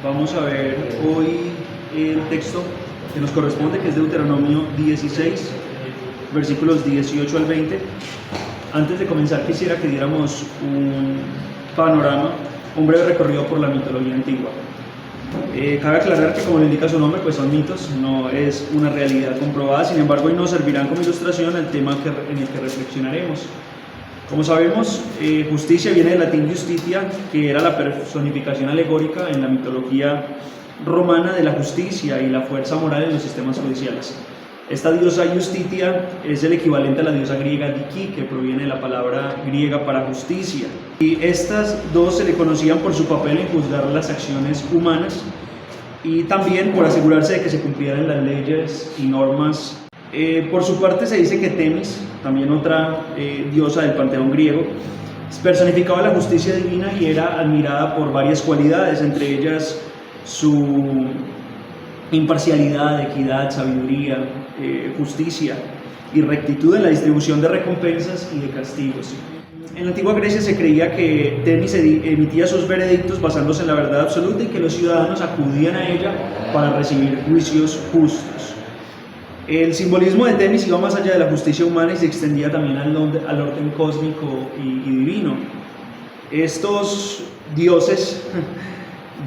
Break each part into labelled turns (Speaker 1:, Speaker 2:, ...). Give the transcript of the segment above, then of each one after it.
Speaker 1: Vamos a ver hoy el texto que nos corresponde, que es Deuteronomio 16, versículos 18 al 20. Antes de comenzar quisiera que diéramos un panorama, un breve recorrido por la mitología antigua. Cabe aclarar que, como lo indica su nombre, pues son mitos, no es una realidad comprobada. Sin embargo, hoy nos servirán como ilustración al tema en el que reflexionaremos. Como sabemos, justicia viene del latín justitia, que era la personificación alegórica en la mitología romana de la justicia y la fuerza moral en los sistemas judiciales. Esta diosa Justitia es el equivalente a la diosa griega Diki, que proviene de la palabra griega para justicia. Y estas dos se le conocían por su papel en juzgar las acciones humanas y también por asegurarse de que se cumplieran las leyes y normas. Por su parte se dice que Temis, también otra diosa del panteón griego, personificaba la justicia divina y era admirada por varias cualidades, entre ellas su imparcialidad, equidad, sabiduría, justicia y rectitud en la distribución de recompensas y de castigos. En la antigua Grecia se creía que Temis emitía sus veredictos basándose en la verdad absoluta y que los ciudadanos acudían a ella para recibir juicios justos. El simbolismo de Temis iba más allá de la justicia humana y se extendía también al orden cósmico y divino. Estos dioses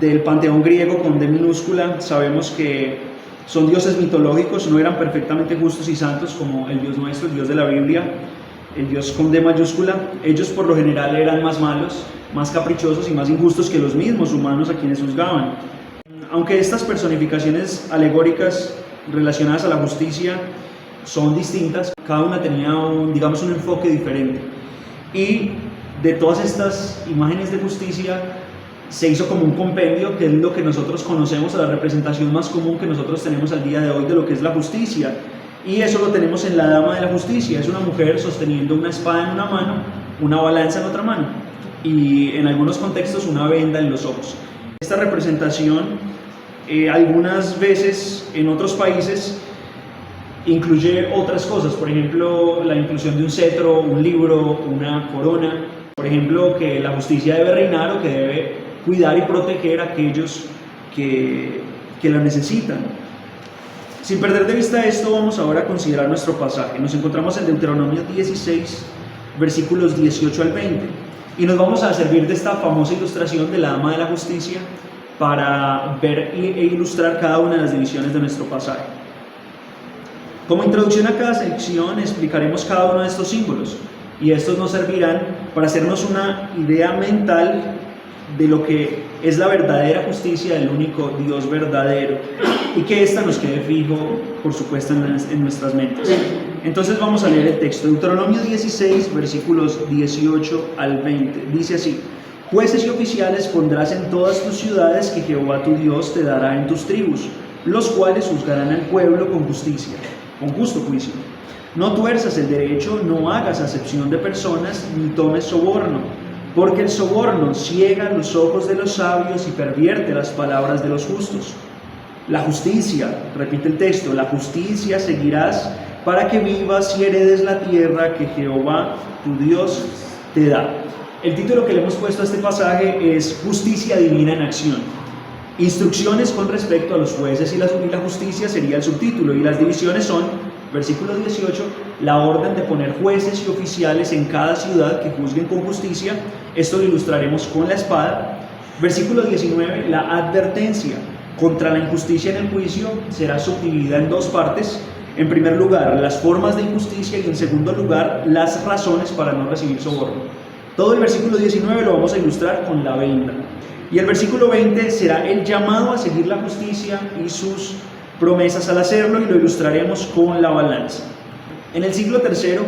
Speaker 1: del panteón griego con D minúscula, sabemos que son dioses mitológicos, no eran perfectamente justos y santos como el Dios nuestro, el Dios de la Biblia, el Dios con D mayúscula. Ellos por lo general eran más malos, más caprichosos y más injustos que los mismos humanos a quienes juzgaban. Aunque estas personificaciones alegóricas relacionadas a la justicia son distintas, cada una tenía un enfoque diferente. Y de todas estas imágenes de justicia se hizo como un compendio, que es lo que nosotros conocemos, a la representación más común que nosotros tenemos al día de hoy de lo que es la justicia. Y eso lo tenemos en la Dama de la Justicia. Es una mujer sosteniendo una espada en una mano, una balanza en otra mano y en algunos contextos una venda en los ojos. Esta representación algunas veces en otros países incluye otras cosas, por ejemplo la inclusión de un cetro, un libro, una corona, por ejemplo que la justicia debe reinar o que debe cuidar y proteger a aquellos que la necesitan. Sin perder de vista esto, vamos ahora a considerar nuestro pasaje. Nos encontramos en Deuteronomio 16, versículos 18 al 20, y nos vamos a servir de esta famosa ilustración de la Dama de la Justicia para ver e ilustrar cada una de las divisiones de nuestro pasaje. Como introducción a cada sección explicaremos cada uno de estos símbolos y estos nos servirán para hacernos una idea mental de lo que es la verdadera justicia del único Dios verdadero y que ésta nos quede fijo, por supuesto, en nuestras mentes. Entonces vamos a leer el texto. Deuteronomio 16, versículos 18 al 20. Dice así: Jueces y oficiales pondrás en todas tus ciudades que Jehová tu Dios te dará en tus tribus, los cuales juzgarán al pueblo con justicia, con justo juicio. No tuerzas el derecho, no hagas acepción de personas, ni tomes soborno, porque el soborno ciega los ojos de los sabios y pervierte las palabras de los justos. La justicia, repite el texto, la justicia seguirás para que vivas y heredes la tierra que Jehová tu Dios te da. El título que le hemos puesto a este pasaje es Justicia Divina en Acción. Instrucciones con respecto a los jueces y la justicia sería el subtítulo, y las divisiones son, versículo 18, la orden de poner jueces y oficiales en cada ciudad que juzguen con justicia. Esto lo ilustraremos con la espada. Versículo 19, la advertencia contra la injusticia en el juicio será subdividida en dos partes. En primer lugar, las formas de injusticia y en segundo lugar, las razones para no recibir soborno. Todo el versículo 19 lo vamos a ilustrar con la venda. Y el versículo 20 será el llamado a seguir la justicia y sus promesas al hacerlo, y lo ilustraremos con la balanza. En el siglo III,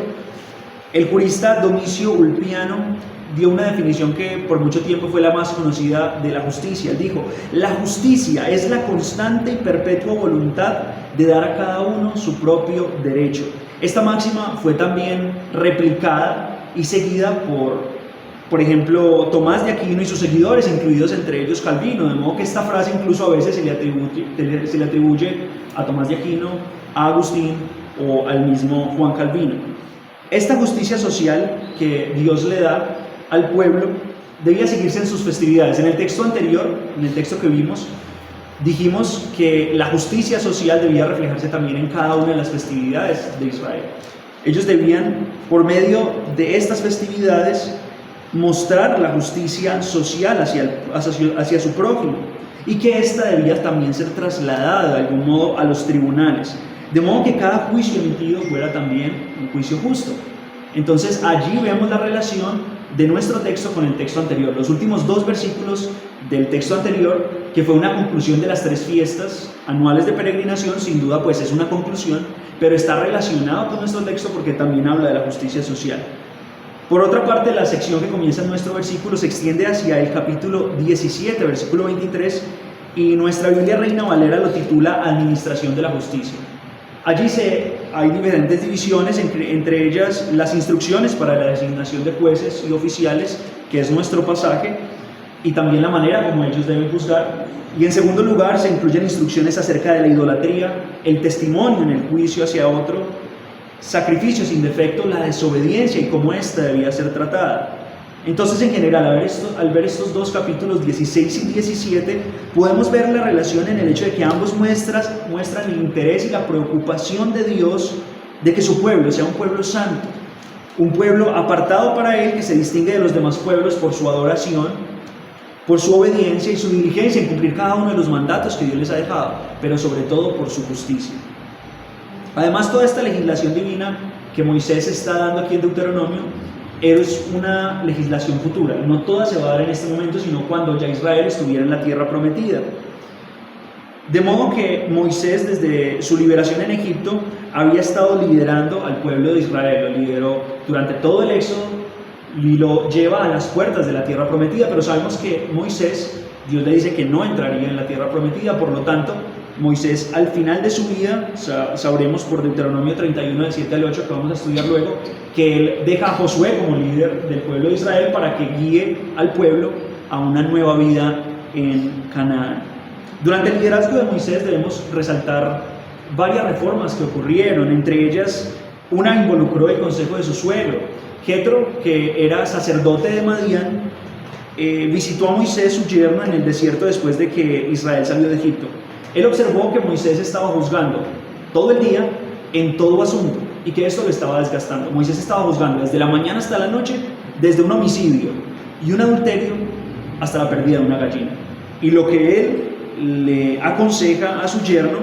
Speaker 1: el jurista Domicio Ulpiano dio una definición que por mucho tiempo fue la más conocida de la justicia. Él dijo: la justicia es la constante y perpetua voluntad de dar a cada uno su propio derecho. Esta máxima fue también replicada y seguida por ejemplo, Tomás de Aquino y sus seguidores, incluidos entre ellos Calvino, de modo que esta frase incluso a veces se le atribuye a Tomás de Aquino, a Agustín o al mismo Juan Calvino. Esta justicia social que Dios le da al pueblo debía seguirse en sus festividades. En el texto anterior, en el texto que vimos, dijimos que la justicia social debía reflejarse también en cada una de las festividades de Israel. Ellos debían, por medio de estas festividades, mostrar la justicia social hacia su prójimo, y que ésta debía también ser trasladada de algún modo a los tribunales, de modo que cada juicio emitido fuera también un juicio justo. Entonces allí vemos la relación de nuestro texto con el texto anterior. Los últimos 2 versículos del texto anterior, que fue una conclusión de las 3 fiestas anuales de peregrinación, sin duda pues es una conclusión, pero está relacionado con nuestro texto porque también habla de la justicia social. Por otra parte, la sección que comienza en nuestro versículo se extiende hacia el capítulo 17, versículo 23, y nuestra Biblia Reina Valera lo titula Administración de la Justicia. Allí hay diferentes divisiones, entre ellas las instrucciones para la designación de jueces y oficiales, que es nuestro pasaje, y también la manera como ellos deben juzgar. Y en segundo lugar se incluyen instrucciones acerca de la idolatría, el testimonio en el juicio hacia otro, sacrificio sin defecto, la desobediencia y cómo ésta debía ser tratada. Entonces, en general, al ver estos 2 capítulos 16 y 17, podemos ver la relación en el hecho de que ambos muestran el interés y la preocupación de Dios de que su pueblo sea un pueblo santo, un pueblo apartado para Él, que se distingue de los demás pueblos por su adoración, por su obediencia y su diligencia en cumplir cada uno de los mandatos que Dios les ha dejado, pero sobre todo por su justicia. Además, toda esta legislación divina que Moisés está dando aquí en Deuteronomio es una legislación futura. No toda se va a dar en este momento, sino cuando ya Israel estuviera en la tierra prometida. De modo que Moisés, desde su liberación en Egipto, había estado liderando al pueblo de Israel. Lo lideró durante todo el éxodo y lo lleva a las puertas de la tierra prometida. Pero sabemos que Moisés, Dios le dice que no entraría en la tierra prometida. Por lo tanto, Moisés, al final de su vida, sabremos por Deuteronomio 31, del 7 al 8, que vamos a estudiar luego, que él deja a Josué como líder del pueblo de Israel para que guíe al pueblo a una nueva vida en Canaán. Durante el liderazgo de Moisés debemos resaltar varias reformas que ocurrieron. Entre ellas, una involucró el consejo de su suegro. Jetro, que era sacerdote de Madián, visitó a Moisés, su yerno, en el desierto después de que Israel salió de Egipto. Él observó que Moisés estaba juzgando todo el día en todo asunto y que esto lo estaba desgastando. Moisés estaba juzgando desde la mañana hasta la noche, desde un homicidio y un adulterio hasta la pérdida de una gallina. Y lo que él le aconseja a su yerno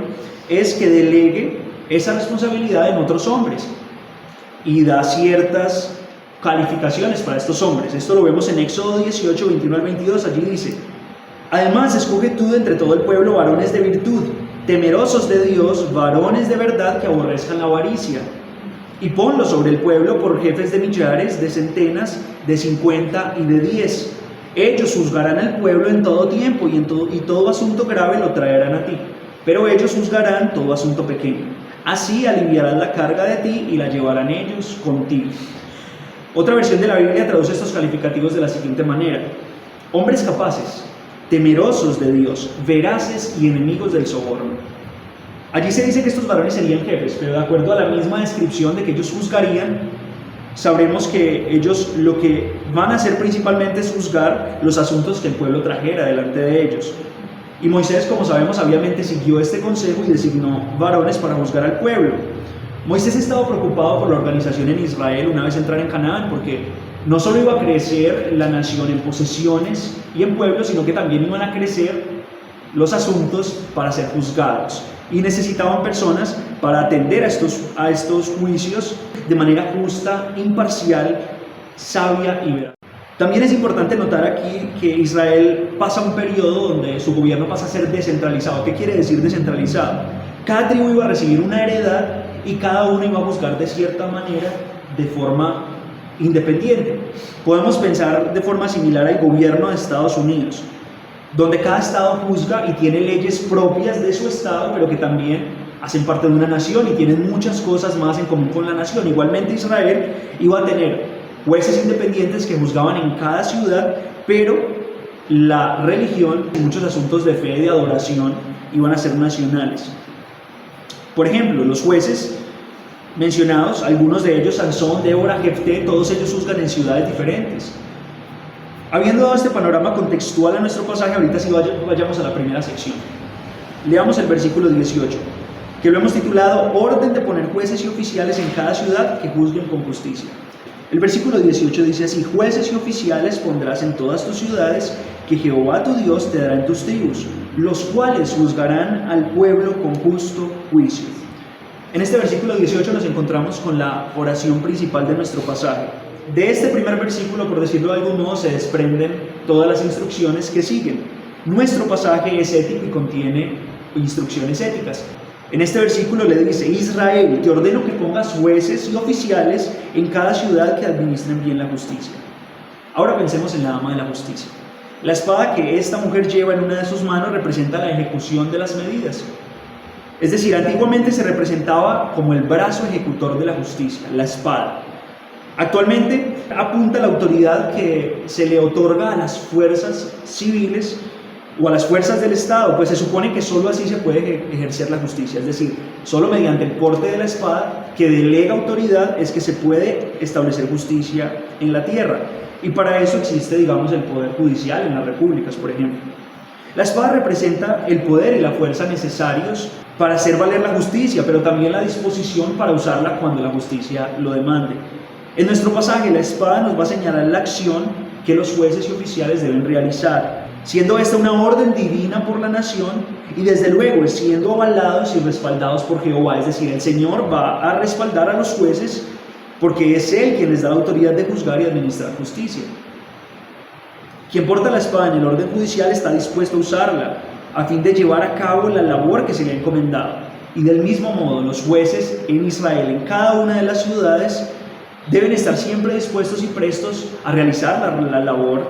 Speaker 1: es que delegue esa responsabilidad en otros hombres y da ciertas calificaciones para estos hombres. Esto lo vemos en Éxodo 18, 21 al 22. Allí dice: además, escoge tú de entre todo el pueblo varones de virtud, temerosos de Dios, varones de verdad que aborrezcan la avaricia, y ponlos sobre el pueblo por jefes de millares, de centenas, de 50 y de 10. Ellos juzgarán al pueblo en todo tiempo y todo asunto grave lo traerán a ti, pero ellos juzgarán todo asunto pequeño. Así aliviarán la carga de ti y la llevarán ellos contigo. Otra versión de la Biblia traduce estos calificativos de la siguiente manera: hombres capaces, temerosos de Dios, veraces y enemigos del soborno. Allí se dice que estos varones serían jefes, pero de acuerdo a la misma descripción de que ellos juzgarían, sabremos que ellos lo que van a hacer principalmente es juzgar los asuntos que el pueblo trajera delante de ellos. Y Moisés, como sabemos, sabiamente siguió este consejo y designó varones para juzgar al pueblo. Moisés estaba preocupado por la organización en Israel una vez entrar en Canaán, porque no solo iba a crecer la nación en posesiones y en pueblos, sino que también iban a crecer los asuntos para ser juzgados. Y necesitaban personas para atender a estos juicios de manera justa, imparcial, sabia y veraz. También es importante notar aquí que Israel pasa un periodo donde su gobierno pasa a ser descentralizado. ¿Qué quiere decir descentralizado? Cada tribu iba a recibir una heredad y cada uno iba a juzgar de cierta manera, de forma independiente. Podemos pensar de forma similar al gobierno de Estados Unidos, donde cada estado juzga y tiene leyes propias de su estado, pero que también hacen parte de una nación y tienen muchas cosas más en común con la nación. Igualmente Israel iba a tener jueces independientes que juzgaban en cada ciudad, pero la religión y muchos asuntos de fe y de adoración iban a ser nacionales. Por ejemplo, los jueces mencionados, algunos de ellos, Sansón, Débora, Jefté, todos ellos juzgan en ciudades diferentes. Habiendo dado este panorama contextual a nuestro pasaje, ahorita sí vayamos a la primera sección. Leamos el versículo 18, que lo hemos titulado Orden de poner jueces y oficiales en cada ciudad que juzguen con justicia. El versículo 18 dice así: jueces y oficiales pondrás en todas tus ciudades que Jehová tu Dios te dará en tus tribus, los cuales juzgarán al pueblo con justo juicio. En este versículo 18 nos encontramos con la oración principal de nuestro pasaje. De este primer versículo, por decirlo de algún modo, se desprenden todas las instrucciones que siguen. Nuestro pasaje es ético y contiene instrucciones éticas. En este versículo le dice: Israel, te ordeno que pongas jueces y oficiales en cada ciudad que administren bien la justicia. Ahora pensemos en la dama de la justicia. La espada que esta mujer lleva en una de sus manos representa la ejecución de las medidas. Es decir, antiguamente se representaba como el brazo ejecutor de la justicia, la espada. Actualmente apunta a la autoridad que se le otorga a las fuerzas civiles o a las fuerzas del Estado, pues se supone que solo así se puede ejercer la justicia, es decir, solo mediante el porte de la espada que delega autoridad es que se puede establecer justicia en la tierra, y para eso existe, digamos, el poder judicial en las repúblicas, por ejemplo. La espada representa el poder y la fuerza necesarios para hacer valer la justicia, pero también la disposición para usarla cuando la justicia lo demande. En nuestro pasaje, la espada nos va a señalar la acción que los jueces y oficiales deben realizar, siendo esta una orden divina por la nación y desde luego siendo avalados y respaldados por Jehová. Es decir, el Señor va a respaldar a los jueces porque es Él quien les da la autoridad de juzgar y administrar justicia. Quien porta la espada en el orden judicial está dispuesto a usarla a fin de llevar a cabo la labor que se le ha encomendado. Y del mismo modo, los jueces en Israel, en cada una de las ciudades, deben estar siempre dispuestos y prestos a realizar la labor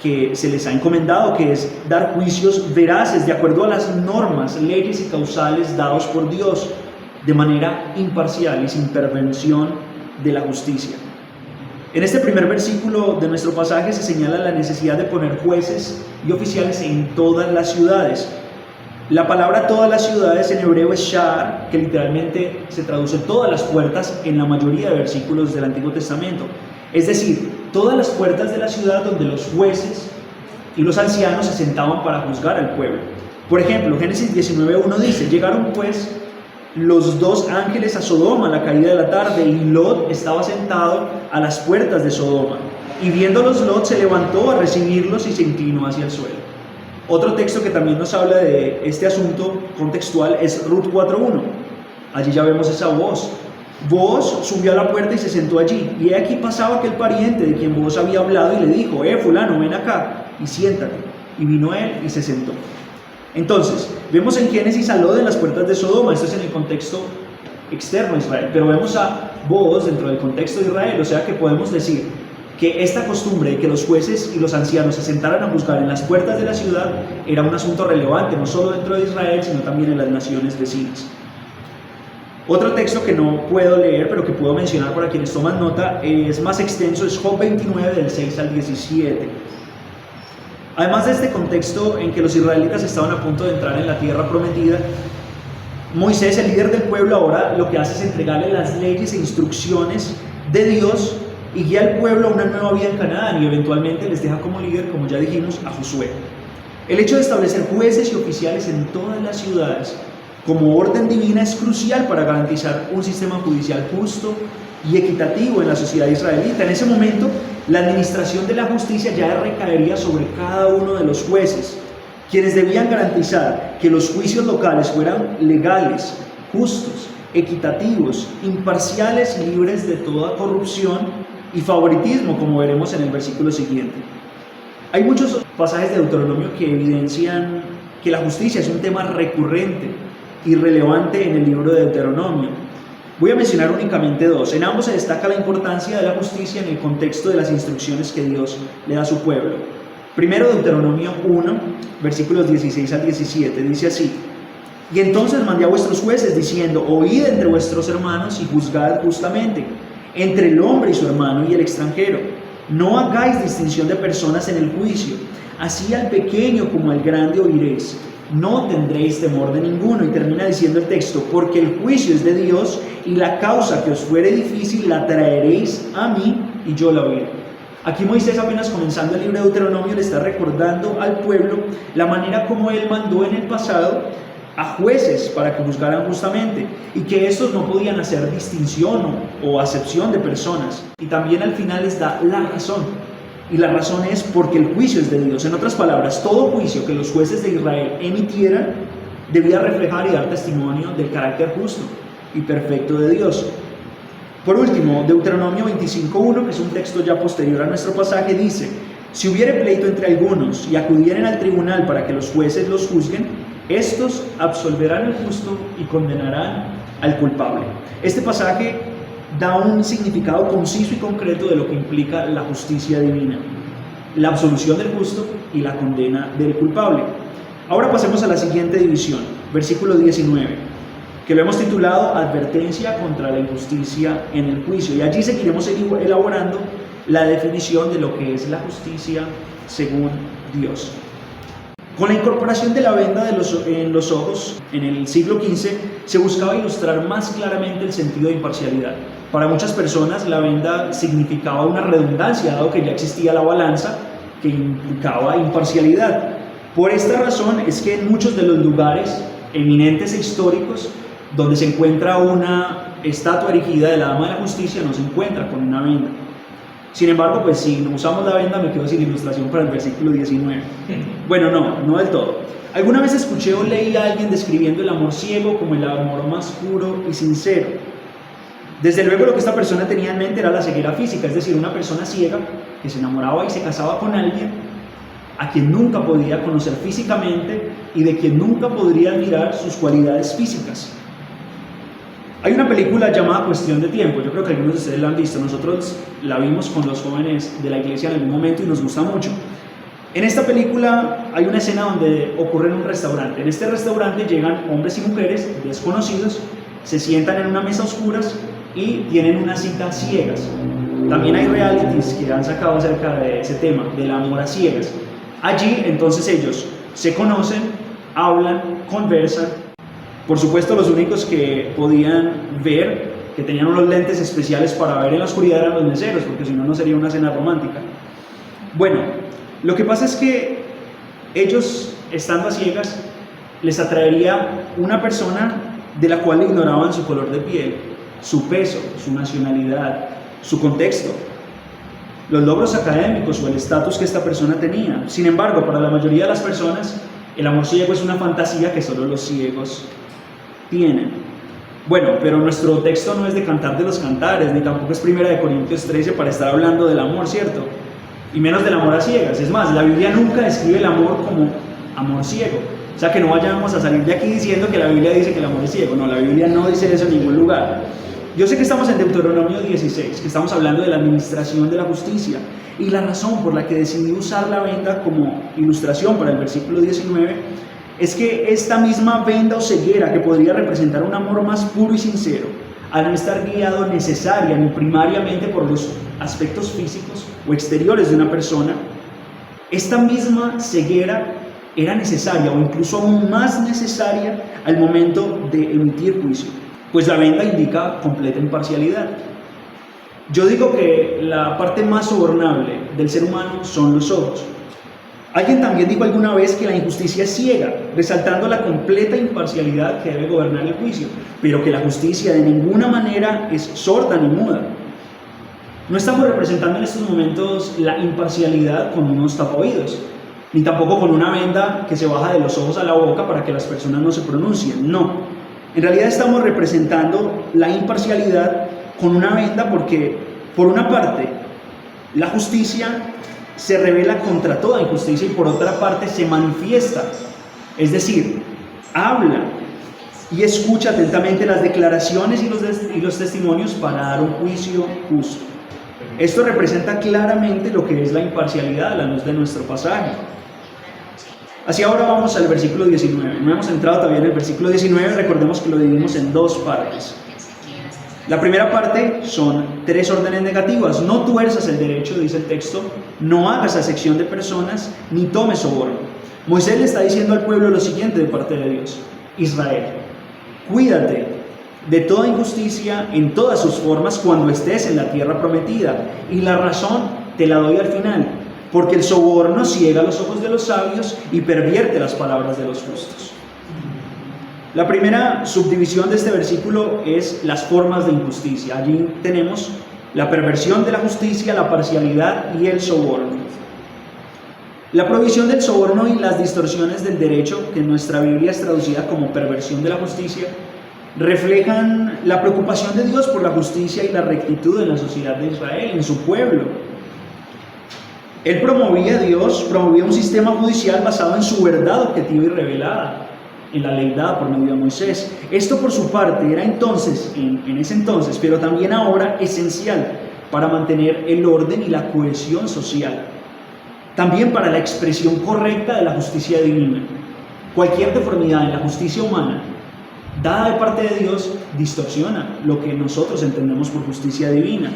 Speaker 1: que se les ha encomendado, que es dar juicios veraces de acuerdo a las normas, leyes y causales dados por Dios, de manera imparcial y sin intervención de la justicia. En este primer versículo de nuestro pasaje se señala la necesidad de poner jueces y oficiales en todas las ciudades. La palabra todas las ciudades en hebreo es sha'ar, que literalmente se traduce todas las puertas en la mayoría de versículos del Antiguo Testamento. Es decir, todas las puertas de la ciudad donde los jueces y los ancianos se sentaban para juzgar al pueblo. Por ejemplo, Génesis 19:1 dice: llegaron pues los dos ángeles a Sodoma a la caída de la tarde, y Lot estaba sentado a las puertas de Sodoma. Y viéndolos Lot se levantó a recibirlos y se inclinó hacia el suelo. Otro texto que también nos habla de este asunto contextual es Ruth 4:1. Allí ya vemos esa voz. Booz subió a la puerta y se sentó allí, y aquí pasaba aquel pariente de quien Booz había hablado y le dijo: fulano, ven acá y siéntate. Y vino él y se sentó. Entonces, vemos en Génesis a Lot en las puertas de Sodoma. Esto es en el contexto externo a Israel, pero vemos a Booz dentro del contexto de Israel, o sea que podemos decir que esta costumbre de que los jueces y los ancianos se sentaran a juzgar en las puertas de la ciudad era un asunto relevante, no solo dentro de Israel, sino también en las naciones vecinas. Otro texto que no puedo leer, pero que puedo mencionar para quienes toman nota, es más extenso, es Job 29, del 6 al 17. Además de este contexto en que los israelitas estaban a punto de entrar en la tierra prometida, Moisés, el líder del pueblo, ahora lo que hace es entregarle las leyes e instrucciones de Dios y guía al pueblo a una nueva vida en Canaán, y eventualmente les deja como líder, como ya dijimos, a Josué. El hecho de establecer jueces y oficiales en todas las ciudades como orden divina es crucial para garantizar un sistema judicial justo y equitativo en la sociedad israelita. En ese momento, la administración de la justicia ya recaería sobre cada uno de los jueces, quienes debían garantizar que los juicios locales fueran legales, justos, equitativos, imparciales y libres de toda corrupción y favoritismo, como veremos en el versículo siguiente. Hay muchos pasajes de Deuteronomio que evidencian que la justicia es un tema recurrente y relevante en el libro de Deuteronomio. Voy a mencionar únicamente dos. En ambos se destaca la importancia de la justicia en el contexto de las instrucciones que Dios le da a su pueblo. Primero, Deuteronomio 1, versículos 16 al 17, dice así: y entonces mandé a vuestros jueces diciendo: oíd entre vuestros hermanos y juzgad justamente entre el hombre y su hermano y el extranjero. No hagáis distinción de personas en el juicio, así al pequeño como al grande oiréis. No tendréis temor de ninguno. Y termina diciendo el texto: porque el juicio es de Dios, y la causa que os fuere difícil la traeréis a mí, y yo la oiré. Aquí Moisés, apenas comenzando el libro de Deuteronomio, le está recordando al pueblo la manera como él mandó en el pasado a jueces para que juzgaran justamente, y que estos no podían hacer distinción o acepción de personas. Y también al final les da la razón, y la razón es porque el juicio es de Dios. En otras palabras, todo juicio que los jueces de Israel emitieran debía reflejar y dar testimonio del carácter justo y perfecto de Dios. Por último, Deuteronomio 25:1, que es un texto ya posterior a nuestro pasaje, dice: si hubiere pleito entre algunos y acudieren al tribunal para que los jueces los juzguen, estos absolverán al justo y condenarán al culpable. Este pasaje da un significado conciso y concreto de lo que implica la justicia divina, la absolución del justo y la condena del culpable. Ahora pasemos a la siguiente división, versículo 19, que lo hemos titulado Advertencia contra la injusticia en el juicio, y allí seguiremos elaborando la definición de lo que es la justicia según Dios. Con la incorporación de la venda en los ojos en el siglo XV, se buscaba ilustrar más claramente el sentido de imparcialidad. Para muchas personas la venda significaba una redundancia, dado que ya existía la balanza que implicaba imparcialidad. Por esta razón es que en muchos de los lugares eminentes e históricos donde se encuentra una estatua erigida de la Dama de la Justicia, no se encuentra con una venda. Sin embargo, pues si no usamos la venda, me quedo sin ilustración para el versículo 19. Bueno, no del todo. Alguna vez escuché o leí a alguien describiendo el amor ciego como el amor más puro y sincero. Desde luego lo que esta persona tenía en mente era la ceguera física, es decir, una persona ciega que se enamoraba y se casaba con alguien a quien nunca podía conocer físicamente y de quien nunca podría admirar sus cualidades físicas. Hay una película llamada Cuestión de Tiempo, yo creo que algunos de ustedes la han visto, nosotros la vimos con los jóvenes de la iglesia en algún momento y nos gusta mucho. En esta película hay una escena donde ocurre en un restaurante. En este restaurante llegan hombres y mujeres desconocidos, se sientan en una mesa a oscuras y tienen una cita ciegas. También hay realities que han sacado acerca de ese tema, del amor a ciegas. Allí entonces ellos se conocen, hablan, conversan. Por supuesto, los únicos que podían ver, que tenían unos lentes especiales para ver en la oscuridad, eran los meseros, porque si no, no sería una cena romántica. Bueno, lo que pasa es que ellos, estando a ciegas, les atraería una persona de la cual ignoraban su color de piel, su peso, su nacionalidad, su contexto, los logros académicos o el estatus que esta persona tenía. Sin embargo, para la mayoría de las personas, el amor ciego es una fantasía que solo los ciegos tienen. Bueno, pero nuestro texto no es de Cantar de los Cantares, ni tampoco es 1 Corintios 13 para estar hablando del amor, ¿cierto? Y menos del amor a ciegas. Es más, la Biblia nunca describe el amor como amor ciego. O sea, que no vayamos a salir de aquí diciendo que la Biblia dice que el amor es ciego. No, la Biblia no dice eso en ningún lugar. Yo sé que estamos en Deuteronomio 16, que estamos hablando de la administración de la justicia, y la razón por la que decidí usar la venda como ilustración para el versículo 19 es que esta misma venda o ceguera que podría representar un amor más puro y sincero, al no estar guiado necesaria ni primariamente por los aspectos físicos o exteriores de una persona, esta misma ceguera era necesaria o incluso aún más necesaria al momento de emitir juicio, pues la venda indica completa imparcialidad. Yo digo que la parte más sobornable del ser humano son los ojos. Alguien también dijo alguna vez que la injusticia es ciega, resaltando la completa imparcialidad que debe gobernar el juicio, pero que la justicia de ninguna manera es sorda ni muda. No estamos representando en estos momentos la imparcialidad con unos tapaoídos, ni tampoco con una venda que se baja de los ojos a la boca para que las personas no se pronuncien, no. En realidad estamos representando la imparcialidad con una venda porque, por una parte, la justicia se revela contra toda injusticia y por otra parte se manifiesta, es decir, habla y escucha atentamente las declaraciones y los testimonios para dar un juicio justo. Esto representa claramente lo que es la imparcialidad a la luz de nuestro pasaje. Así ahora vamos al versículo 19. No hemos entrado todavía en el versículo 19, recordemos que lo dividimos en dos partes. La primera parte son 3 órdenes negativas. No tuerzas el derecho, dice el texto, no hagas acepción de personas, ni tomes soborno. Moisés le está diciendo al pueblo lo siguiente de parte de Dios: Israel, cuídate de toda injusticia en todas sus formas cuando estés en la tierra prometida. Y la razón te la doy al final, porque el soborno ciega los ojos de los sabios y pervierte las palabras de los justos. La primera subdivisión de este versículo es las formas de injusticia. Allí tenemos la perversión de la justicia, la parcialidad y el soborno. La prohibición del soborno y las distorsiones del derecho, que en nuestra Biblia es traducida como perversión de la justicia, reflejan la preocupación de Dios por la justicia y la rectitud en la sociedad de Israel, en su pueblo. Dios promovía un sistema judicial basado en su verdad objetiva y revelada, en la ley dada por medio de Moisés. Esto por su parte era entonces, en ese entonces, pero también ahora esencial para mantener el orden y la cohesión social. También para la expresión correcta de la justicia divina. Cualquier deformidad en la justicia humana, dada de parte de Dios, distorsiona lo que nosotros entendemos por justicia divina.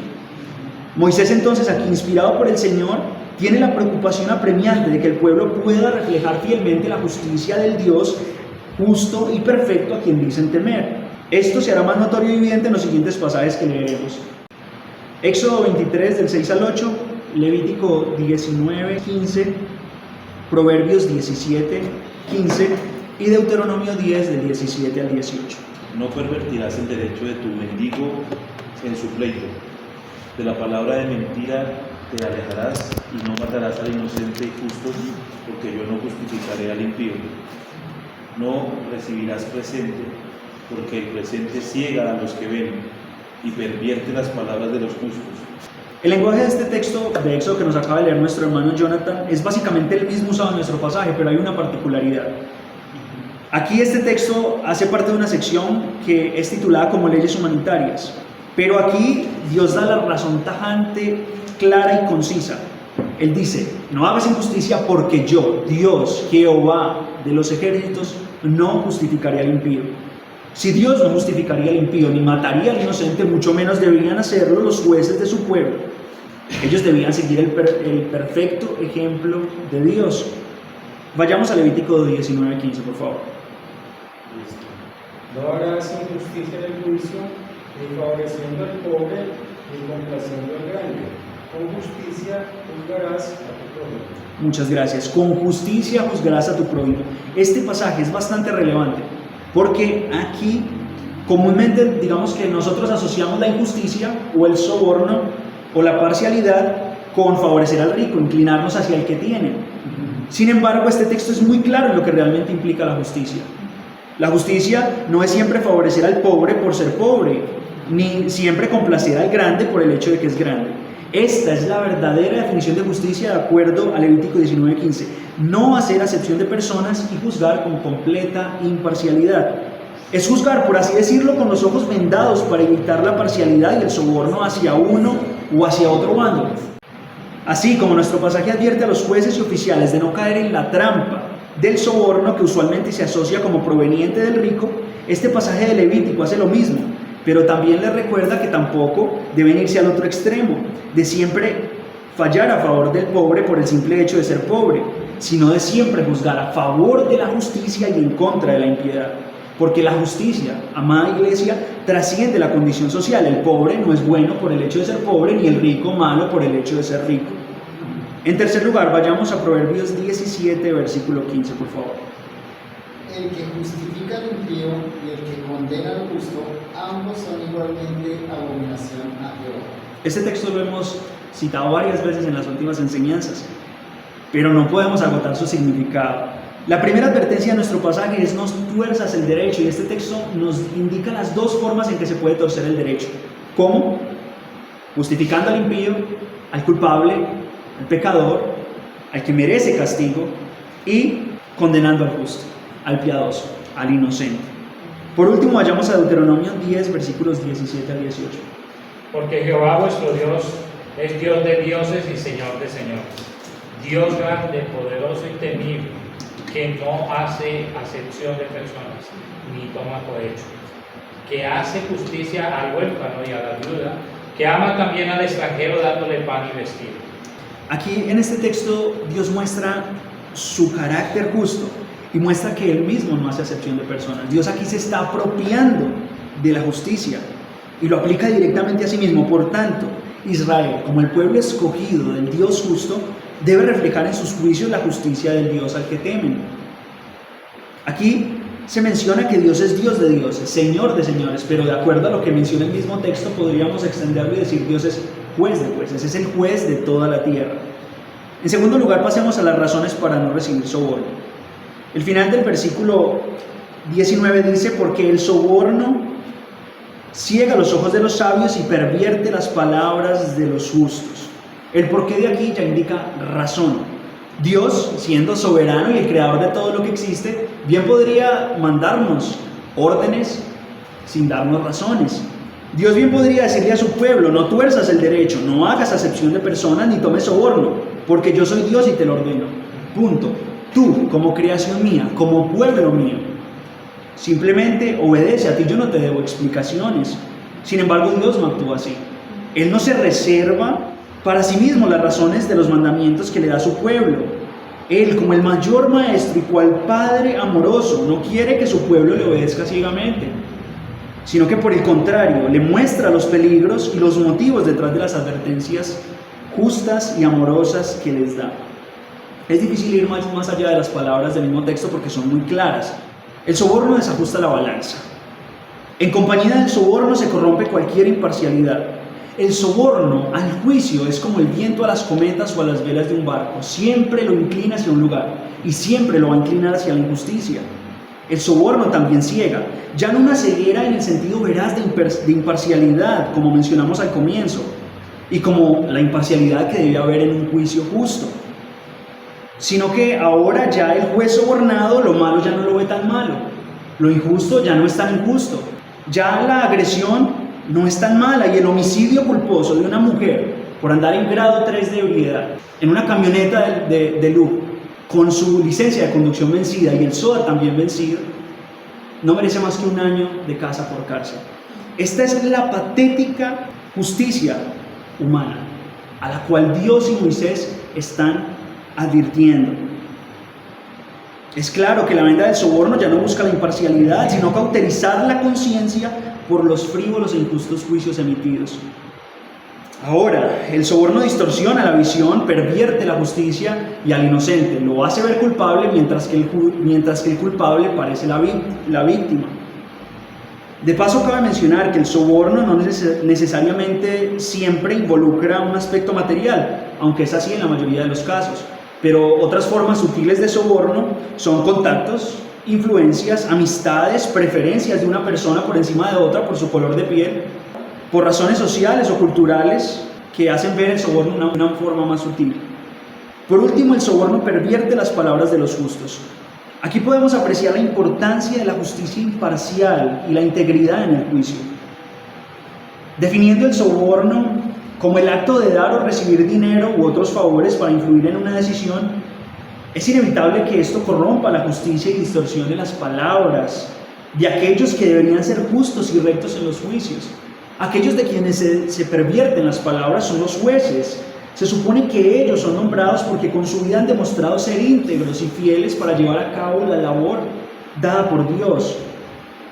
Speaker 1: Moisés entonces, aquí inspirado por el Señor, tiene la preocupación apremiante de que el pueblo pueda reflejar fielmente la justicia del Dios justo y perfecto a quien dicen temer. Esto se hará más notorio y evidente en los siguientes pasajes que leeremos. Éxodo 23 del 6 al 8, Levítico 19, 15, Proverbios 17, 15 y Deuteronomio 10 del 17 al 18.
Speaker 2: No pervertirás el derecho de tu mendigo en su pleito. De la palabra de mentira te alejarás y no matarás al inocente y justo, porque yo no justificaré al impío. No recibirás presente, porque el presente ciega a los que ven y pervierte las palabras de los justos.
Speaker 1: El lenguaje de este texto de Éxodo que nos acaba de leer nuestro hermano Jonathan es básicamente el mismo usado en nuestro pasaje, pero hay una particularidad. Aquí este texto hace parte de una sección que es titulada como leyes humanitarias, pero aquí Dios da la razón tajante, clara y concisa. Él dice, no hagas injusticia porque yo, Dios, Jehová de los ejércitos, no justificaré al impío. Si Dios no justificaría al impío ni mataría al inocente, mucho menos deberían hacerlo los jueces de su pueblo. Ellos debían seguir el perfecto ejemplo de Dios. Vayamos a Levítico 19:15, por favor.
Speaker 3: No harás injusticia en el juicio, ni favoreciendo al pobre, ni complaciendo al grande. Con justicia juzgarás a tu prójimo.
Speaker 1: Muchas gracias. Con justicia juzgarás a tu prójimo. Este pasaje es bastante relevante, porque aquí comúnmente digamos que nosotros asociamos la injusticia o el soborno o la parcialidad con favorecer al rico, inclinarnos hacia el que tiene. Sin embargo, este texto es muy claro en lo que realmente implica la justicia. La justicia no es siempre favorecer al pobre por ser pobre, ni siempre complacer al grande por el hecho de que es grande. Esta es la verdadera definición de justicia de acuerdo a Levítico 19:15. No hacer acepción de personas y juzgar con completa imparcialidad. Es juzgar, por así decirlo, con los ojos vendados para evitar la parcialidad y el soborno hacia uno o hacia otro bando. Así como nuestro pasaje advierte a los jueces y oficiales de no caer en la trampa del soborno que usualmente se asocia como proveniente del rico, este pasaje de Levítico hace lo mismo, pero también les recuerda que tampoco deben irse al otro extremo, de siempre fallar a favor del pobre por el simple hecho de ser pobre, sino de siempre juzgar a favor de la justicia y en contra de la impiedad. Porque la justicia, amada iglesia, trasciende la condición social. El pobre no es bueno por el hecho de ser pobre, ni el rico malo por el hecho de ser rico. En tercer lugar, vayamos a Proverbios 17, versículo 15, por favor.
Speaker 4: El que justifica al impío y el que condena al justo, ambos son igualmente abominación a Jehová.
Speaker 1: Este texto lo hemos citado varias veces en las últimas enseñanzas, pero no podemos agotar su significado. La primera advertencia de nuestro pasaje es no tuerzas el derecho, y este texto nos indica las dos formas en que se puede torcer el derecho. ¿Cómo? Justificando al impío, al culpable, al pecador, al que merece castigo, y condenando al justo, al piadoso, al inocente. Por último, vayamos a Deuteronomio 10, versículos 17 al 18.
Speaker 5: Porque Jehová vuestro Dios es Dios de dioses y Señor de señores, Dios grande, poderoso y temible, que no hace acepción de personas, ni toma cohecho, que hace justicia al huérfano y a la viuda, que ama también al extranjero dándole pan y vestido.
Speaker 1: Aquí en este texto Dios muestra su carácter justo y muestra que Él mismo no hace acepción de personas. Dios aquí se está apropiando de la justicia y lo aplica directamente a sí mismo. Por tanto, Israel, como el pueblo escogido del Dios justo, debe reflejar en sus juicios la justicia del Dios al que temen. Aquí se menciona que Dios es Dios de dioses, Señor de señores, pero de acuerdo a lo que menciona el mismo texto podríamos extenderlo y decir Dios es juez de jueces, es el juez de toda la tierra. En segundo lugar, pasemos a las razones para no recibir soborno. El final del versículo 19 dice: porque el soborno ciega los ojos de los sabios y pervierte las palabras de los justos. El porqué de aquí ya indica razón. Dios, siendo soberano y el creador de todo lo que existe, bien podría mandarnos órdenes sin darnos razones. Dios bien podría decirle a su pueblo: no tuerzas el derecho, no hagas acepción de personas ni tomes soborno, porque yo soy Dios y te lo ordeno. Punto. Tú, como creación mía, como pueblo mío, simplemente obedece. A ti yo no te debo explicaciones. Sin embargo, Dios no actúa así. Él no se reserva para sí mismo las razones de los mandamientos que le da a su pueblo. Él, como el mayor maestro y cual padre amoroso, no quiere que su pueblo le obedezca ciegamente, sino que por el contrario, le muestra los peligros y los motivos detrás de las advertencias justas y amorosas que les da. Es difícil ir más allá de las palabras del mismo texto porque son muy claras. El soborno desajusta la balanza. En compañía del soborno se corrompe cualquier imparcialidad. El soborno al juicio es como el viento a las cometas o a las velas de un barco. Siempre lo inclina hacia un lugar y siempre lo va a inclinar hacia la injusticia. El soborno también ciega, ya no una ceguera en el sentido veraz de imparcialidad, como mencionamos al comienzo, y como la imparcialidad que debe haber en un juicio justo, sino que ahora ya el juez sobornado lo malo ya no lo ve tan malo, lo injusto ya no es tan injusto, ya la agresión no es tan mala y el homicidio culposo de una mujer por andar en grado 3 de ebriedad en una camioneta de lujo con su licencia de conducción vencida y el SOA también vencido, no merece más que 1 año de casa por cárcel. Esta es la patética justicia humana a la cual Dios y Moisés están advirtiendo. Es claro que la venda del soborno ya no busca la imparcialidad, sino cauterizar la conciencia por los frívolos e injustos juicios emitidos. Ahora, el soborno distorsiona la visión, pervierte la justicia y al inocente lo hace ver culpable mientras que el culpable parece la víctima. De paso, cabe mencionar que el soborno no necesariamente siempre involucra un aspecto material, aunque es así en la mayoría de los casos. Pero otras formas sutiles de soborno son contactos, influencias, amistades, preferencias de una persona por encima de otra por su color de piel, por razones sociales o culturales que hacen ver el soborno de una forma más sutil. Por último, el soborno pervierte las palabras de los justos. Aquí podemos apreciar la importancia de la justicia imparcial y la integridad en el juicio. Definiendo el soborno como el acto de dar o recibir dinero u otros favores para influir en una decisión, es inevitable que esto corrompa la justicia y distorsione las palabras de aquellos que deberían ser justos y rectos en los juicios. Aquellos de quienes se pervierten las palabras son los jueces. Se supone que ellos son nombrados porque con su vida han demostrado ser íntegros y fieles para llevar a cabo la labor dada por Dios.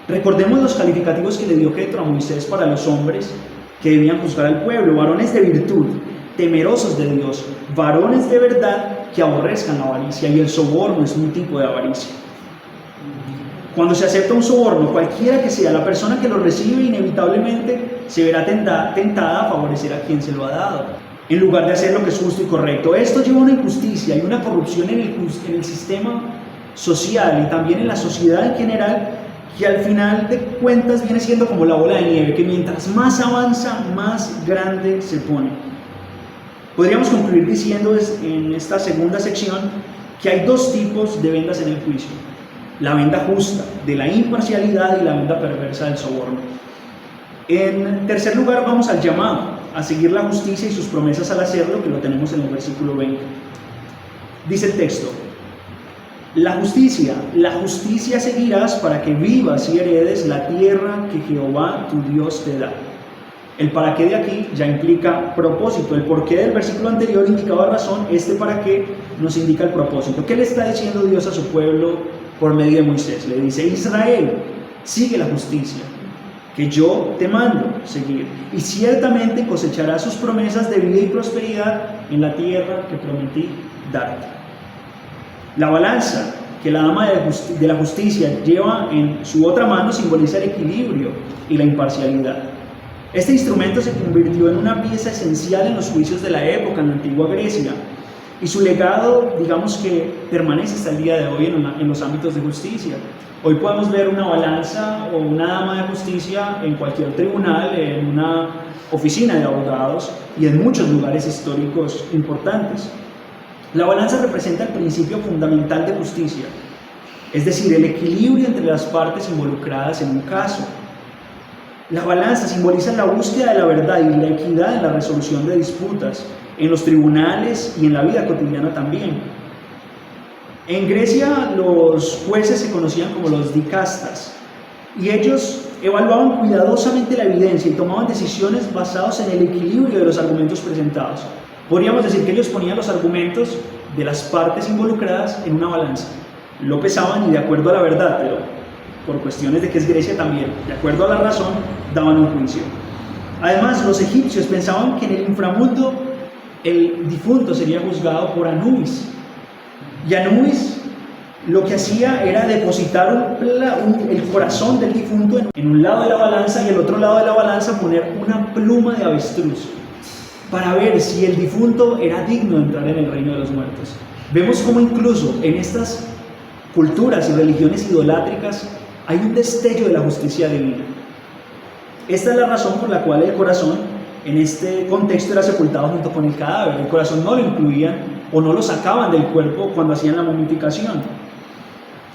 Speaker 1: Recordemos los calificativos que le dio Jetro a Moisés para los hombres que debían juzgar al pueblo: varones de virtud, temerosos de Dios, varones de verdad que aborrezcan la avaricia, y el soborno es un tipo de avaricia. Cuando se acepta un soborno, cualquiera que sea la persona que lo recibe, inevitablemente se verá tentada a favorecer a quien se lo ha dado, en lugar de hacer lo que es justo y correcto. Esto lleva a una injusticia y una corrupción en el sistema social y también en la sociedad en general, que al final de cuentas viene siendo como la bola de nieve, que mientras más avanza, más grande se pone. Podríamos concluir diciendo en esta segunda sección que hay 2 tipos de vendas en el juicio: la venda justa de la imparcialidad y la venda perversa del soborno. En tercer lugar, vamos al llamado a seguir la justicia y sus promesas al hacerlo, que lo tenemos en el versículo 20. Dice el texto: la justicia seguirás para que vivas y heredes la tierra que Jehová tu Dios te da. El para qué de aquí ya implica propósito. El por qué del versículo anterior indicaba razón, este para qué nos indica el propósito. ¿Qué le está diciendo Dios a su pueblo por medio de Moisés? Le dice: Israel, sigue la justicia. que yo te mando seguir, y ciertamente cosecharás sus promesas de vida y prosperidad en la tierra que prometí darte. La balanza que la dama de la justicia lleva en su otra mano simboliza el equilibrio y la imparcialidad. Este instrumento se convirtió en una pieza esencial en los juicios de la época en la antigua Grecia, y su legado, digamos que permanece hasta el día de hoy en los ámbitos de justicia. Hoy podemos ver una balanza o una dama de justicia en cualquier tribunal, en una oficina de abogados y en muchos lugares históricos importantes. La balanza representa el principio fundamental de justicia, es decir, el equilibrio entre las partes involucradas en un caso. La balanza simboliza la búsqueda de la verdad y la equidad en la resolución de disputas, en los tribunales y en la vida cotidiana también. En Grecia los jueces se conocían como los dikastas, y ellos evaluaban cuidadosamente la evidencia y tomaban decisiones basadas en el equilibrio de los argumentos presentados. Podríamos decir que ellos ponían los argumentos de las partes involucradas en una balanza, lo pesaban y de acuerdo a la verdad, pero por cuestiones de que es Grecia también, de acuerdo a la razón, daban un juicio. Además, los egipcios pensaban que en el inframundo el difunto sería juzgado por Anubis, y Anubis lo que hacía era depositar el corazón del difunto en un lado de la balanza y el otro lado de la balanza poner una pluma de avestruz para ver si el difunto era digno de entrar en el reino de los muertos. Vemos cómo incluso en estas culturas y religiones idolátricas hay un destello de la justicia divina. Esta es la razón por la cual el corazón en este contexto era sepultado junto con el cadáver. El corazón no lo incluían o no lo sacaban del cuerpo cuando hacían la momificación.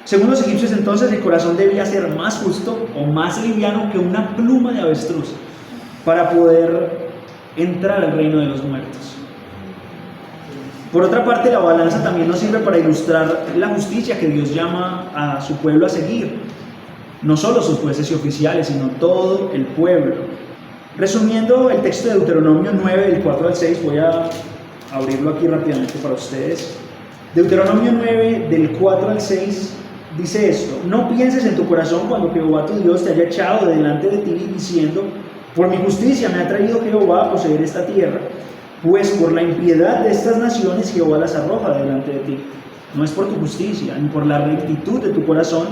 Speaker 1: Según los egipcios entonces, el corazón debía ser más justo o más liviano que una pluma de avestruz para poder entrar al reino de los muertos. Por otra parte, la balanza también nos sirve para ilustrar la justicia que Dios llama a su pueblo a seguir. No solo sus jueces y oficiales, sino todo el pueblo. Resumiendo el texto de Deuteronomio 9, del 4 al 6, voy a abrirlo aquí rápidamente para ustedes. Deuteronomio 9, del 4 al 6, dice esto: no pienses en tu corazón cuando Jehová tu Dios te haya echado de delante de ti, diciendo: por mi justicia me ha traído Jehová a poseer esta tierra, pues por la impiedad de estas naciones Jehová las arroja de delante de ti. No es por tu justicia, ni por la rectitud de tu corazón,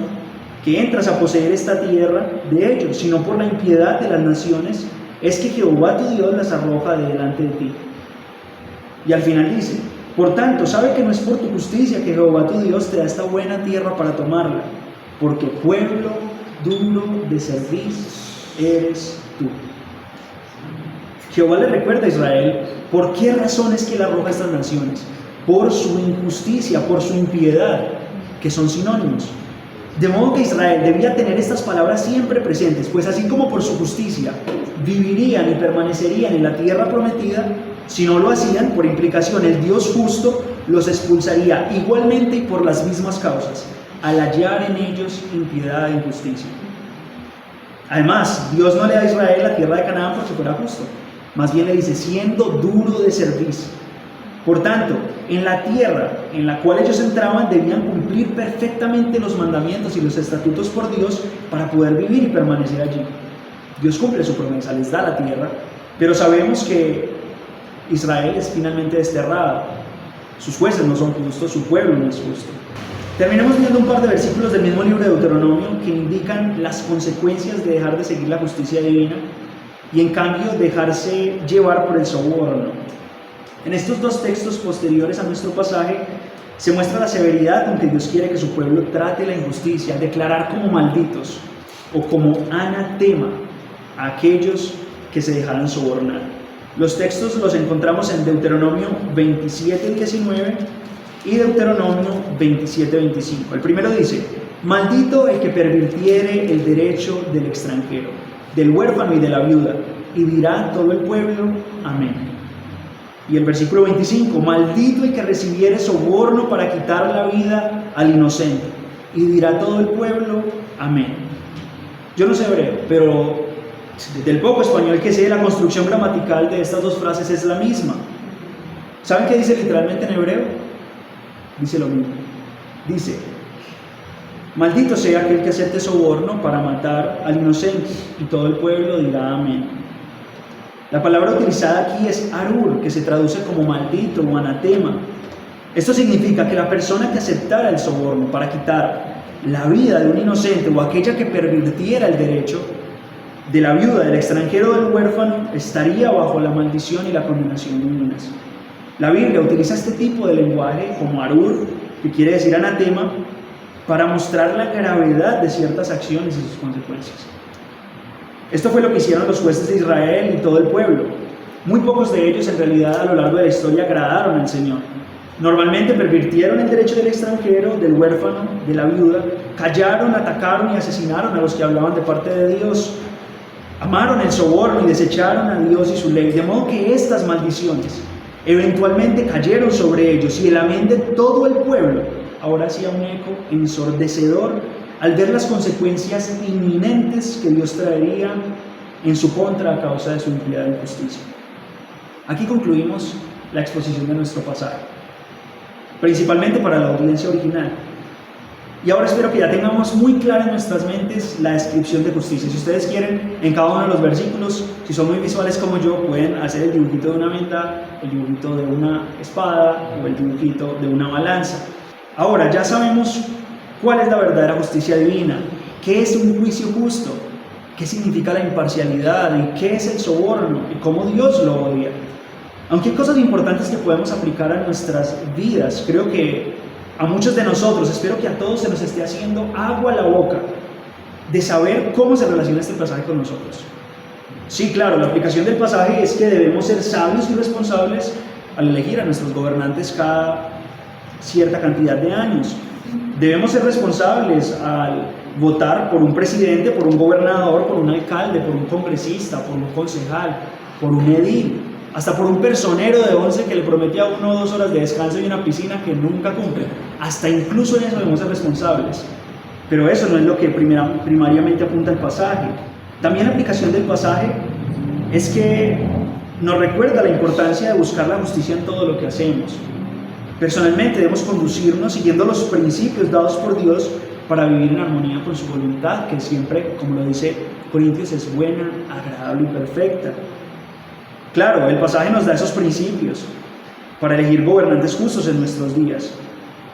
Speaker 1: que entras a poseer esta tierra de ellos, sino por la impiedad de las naciones, es que Jehová tu Dios las arroja de delante de ti. Y al final dice: por tanto, sabe que no es por tu justicia que Jehová tu Dios te da esta buena tierra para tomarla, porque pueblo duro de servir eres tú. Jehová le recuerda a Israel por qué razón es que él arroja a estas naciones: por su injusticia, por su impiedad, que son sinónimos. De modo que Israel debía tener estas palabras siempre presentes, pues así como por su justicia vivirían y permanecerían en la tierra prometida, si no lo hacían, por implicación, el Dios justo los expulsaría igualmente y por las mismas causas, al hallar en ellos impiedad e injusticia. Además, Dios no le da a Israel la tierra de Canaán porque fuera justo, más bien le dice: siendo duro de servicio. Por tanto, en la tierra en la cual ellos entraban debían cumplir perfectamente los mandamientos y los estatutos por Dios para poder vivir y permanecer allí. Dios cumple su promesa, les da la tierra, pero sabemos que Israel es finalmente desterrado. Sus jueces no son justos, su pueblo no es justo. Terminemos viendo un par de versículos del mismo libro de Deuteronomio que indican las consecuencias de dejar de seguir la justicia divina y en cambio dejarse llevar por el soborno. En estos dos textos posteriores a nuestro pasaje se muestra la severidad con que Dios quiere que su pueblo trate la injusticia, declarar como malditos o como anatema a aquellos que se dejaran sobornar. Los textos los encontramos en Deuteronomio 27:19 y Deuteronomio 27:25. El primero dice: maldito el que pervirtiere el derecho del extranjero, del huérfano y de la viuda, y dirá todo el pueblo: amén. Y el versículo 25: maldito el que recibiere soborno para quitar la vida al inocente, y dirá todo el pueblo: amén. Yo no sé hebreo, pero del poco español que sé, la construcción gramatical de estas dos frases es la misma. ¿Saben qué dice literalmente en hebreo? Dice lo mismo. Dice: Maldito sea aquel que acepte soborno para matar al inocente. Y todo el pueblo dirá amén. La palabra utilizada aquí es arur, que se traduce como maldito o anatema. Esto significa que la persona que aceptara el soborno para quitar la vida de un inocente o aquella que pervirtiera el derecho de la viuda, del extranjero o del huérfano, estaría bajo la maldición y la condenación divinas. La Biblia utiliza este tipo de lenguaje como arur, que quiere decir anatema, para mostrar la gravedad de ciertas acciones y sus consecuencias. Esto fue lo que hicieron los jueces de Israel y todo el pueblo. Muy pocos de ellos en realidad a lo largo de la historia agradaron al Señor. Normalmente pervirtieron el derecho del extranjero, del huérfano, de la viuda, callaron, atacaron y asesinaron a los que hablaban de parte de Dios, amaron el soborno y desecharon a Dios y su ley, de modo que estas maldiciones eventualmente cayeron sobre ellos y el amén de todo el pueblo ahora hacía un eco ensordecedor al ver las consecuencias inminentes que Dios traería en su contra a causa de su impiedad e injusticia. Aquí concluimos la exposición de nuestro pasaje, principalmente para la audiencia original. Y ahora espero que ya tengamos muy clara en nuestras mentes la descripción de justicia. Si ustedes quieren, en cada uno de los versículos, si son muy visuales como yo, pueden hacer el dibujito de una venda, el dibujito de una espada o el dibujito de una balanza. Ahora ya sabemos cuál es la verdadera justicia divina, qué es un juicio justo, qué significa la imparcialidad y qué es el soborno y cómo Dios lo odia. Aunque hay cosas importantes que podemos aplicar a nuestras vidas, creo que a muchos de nosotros, espero que a todos se nos esté haciendo agua a la boca de saber cómo se relaciona este pasaje con nosotros. Sí, claro, la aplicación del pasaje es que debemos ser sabios y responsables al elegir a nuestros gobernantes cada cierta cantidad de años. Debemos ser responsables al votar por un presidente, por un gobernador, por un alcalde, por un congresista, por un concejal, por un edil, hasta por un personero de 11 que le promete a uno 2 horas de descanso y una piscina que nunca cumple. Hasta incluso en eso debemos ser responsables. Pero eso no es lo que primariamente apunta el pasaje. También la aplicación del pasaje es que nos recuerda la importancia de buscar la justicia en todo lo que hacemos. Personalmente debemos conducirnos siguiendo los principios dados por Dios para vivir en armonía con su voluntad, que siempre, como lo dice Corintios, es buena, agradable y perfecta. Claro, el pasaje nos da esos principios para elegir gobernantes justos en nuestros días,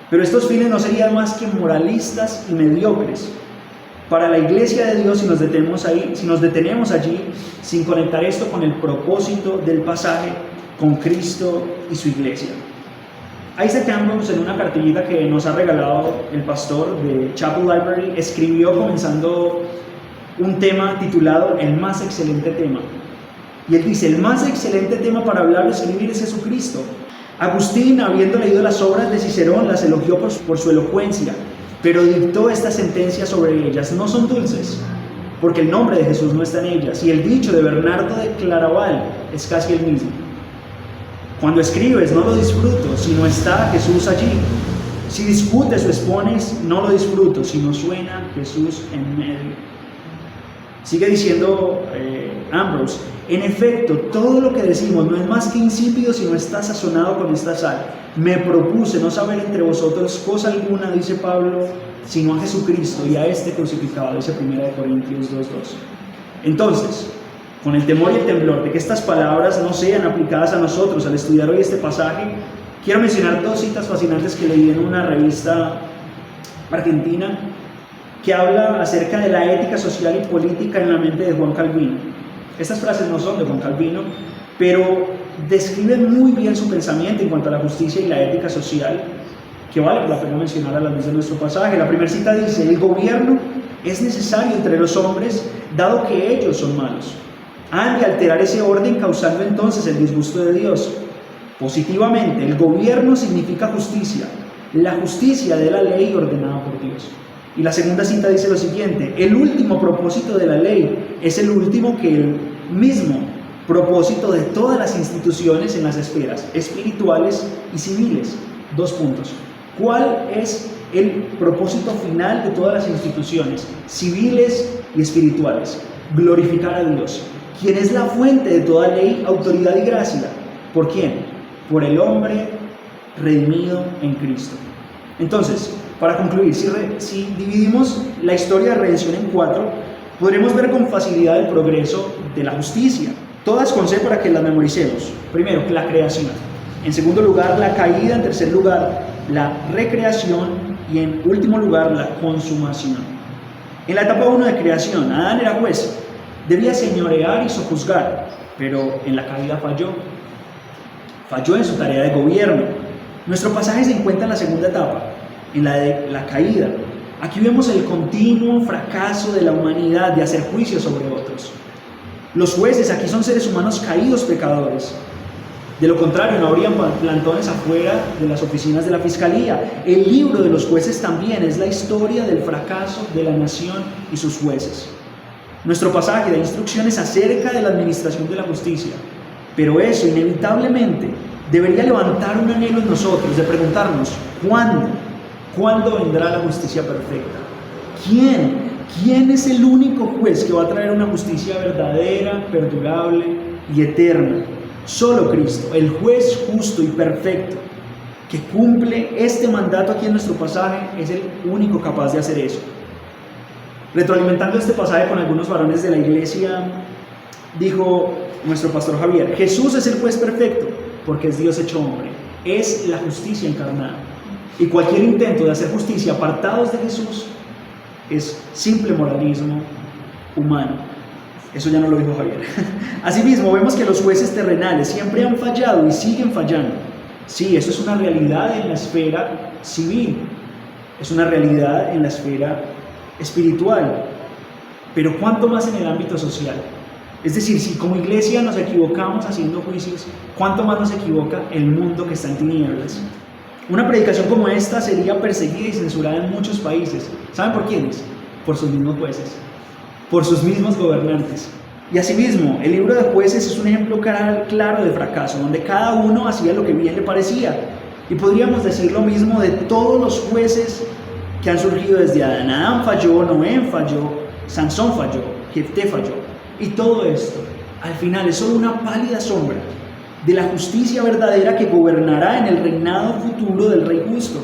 Speaker 1: pero estos fines no serían más que moralistas y mediocres para la iglesia de Dios si nos detenemos allí sin conectar esto con el propósito del pasaje, con Cristo y su iglesia. Isaac Ambrose, en una cartillita que nos ha regalado el pastor de Chapel Library, escribió comenzando un tema titulado El más excelente tema. Y él dice, el más excelente tema para hablar o escribir es Jesucristo. Agustín, habiendo leído las obras de Cicerón, las elogió por su elocuencia, pero dictó esta sentencia sobre ellas: no son dulces, porque el nombre de Jesús no está en ellas. Y el dicho de Bernardo de Claraval es casi el mismo. Cuando escribes, no lo disfruto, si no está Jesús allí. Si discutes o expones, no lo disfruto, si no suena Jesús en medio. Sigue diciendo Ambrose, en efecto, todo lo que decimos no es más que insípido si no está sazonado con esta sal. Me propuse no saber entre vosotros cosa alguna, dice Pablo, sino a Jesucristo y a este crucificado, dice 1 Corintios 2:2. Entonces, con el temor y el temblor de que estas palabras no sean aplicadas a nosotros al estudiar hoy este pasaje, quiero mencionar 2 citas fascinantes que leí en una revista argentina que habla acerca de la ética social y política en la mente de Juan Calvino. Estas frases no son de Juan Calvino, pero describen muy bien su pensamiento en cuanto a la justicia y la ética social, que vale la pena mencionar a la luz de nuestro pasaje. La primera cita dice: el gobierno es necesario entre los hombres, dado que ellos son malos. Han de alterar ese orden, causando entonces el disgusto de Dios. Positivamente, el gobierno significa justicia, la justicia de la ley ordenada por Dios. Y la segunda cita dice lo siguiente: el último propósito de la ley es el último que el mismo propósito de todas las instituciones en las esferas espirituales y civiles. 2 puntos. ¿Cuál es el propósito final de todas las instituciones civiles y espirituales? Glorificar a Dios, quien es la fuente de toda ley, autoridad y gracia. ¿Por quién? Por el hombre redimido en Cristo. Entonces, Para concluir, si dividimos la historia de redención en 4, podremos ver con facilidad el progreso de la justicia. Todas con C para que las memoricemos. Primero, la creación. En segundo lugar, la caída. En tercer lugar, la recreación. Y en último lugar, la consumación. En la etapa 1 de creación, Adán era juez. Debía señorear y sojuzgar, pero en la caída falló. Falló en su tarea de gobierno. Nuestro pasaje se encuentra en la segunda etapa, en la de la caída. Aquí vemos el continuo fracaso de la humanidad de hacer juicios sobre otros. Los jueces aquí son seres humanos caídos pecadores. De lo contrario, no habrían plantones afuera de las oficinas de la fiscalía. El libro de los jueces también es la historia del fracaso de la nación y sus jueces. Nuestro pasaje da instrucciones acerca de la administración de la justicia, pero eso inevitablemente debería levantar un anhelo en nosotros de preguntarnos, ¿cuándo vendrá la justicia perfecta? ¿Quién es el único juez que va a traer una justicia verdadera, perdurable y eterna? Solo Cristo, el juez justo y perfecto, que cumple este mandato aquí en nuestro pasaje, es el único capaz de hacer eso. Retroalimentando este pasaje con algunos varones de la iglesia, dijo nuestro pastor Javier: Jesús es el juez perfecto, porque es Dios hecho hombre, es la justicia encarnada. Y cualquier intento de hacer justicia apartados de Jesús es simple moralismo humano. Eso ya no lo dijo Javier. Asimismo, vemos que los jueces terrenales siempre han fallado y siguen fallando. Sí, eso es una realidad en la esfera civil, es una realidad en la esfera espiritual, pero ¿cuánto más en el ámbito social? Es decir, si como iglesia nos equivocamos haciendo juicios, ¿cuánto más nos equivoca el mundo que está en tinieblas? Una predicación como esta sería perseguida y censurada en muchos países. ¿Saben por quiénes? Por sus mismos jueces, por sus mismos gobernantes. Y asimismo, el libro de Jueces es un ejemplo claro de fracaso, donde cada uno hacía lo que bien le parecía. Y podríamos decir lo mismo de todos los jueces que han surgido desde Adán. Adán falló, Noé falló, Sansón falló, Jefté falló. Y todo esto, al final, es solo una pálida sombra de la justicia verdadera que gobernará en el reinado futuro del Rey justo.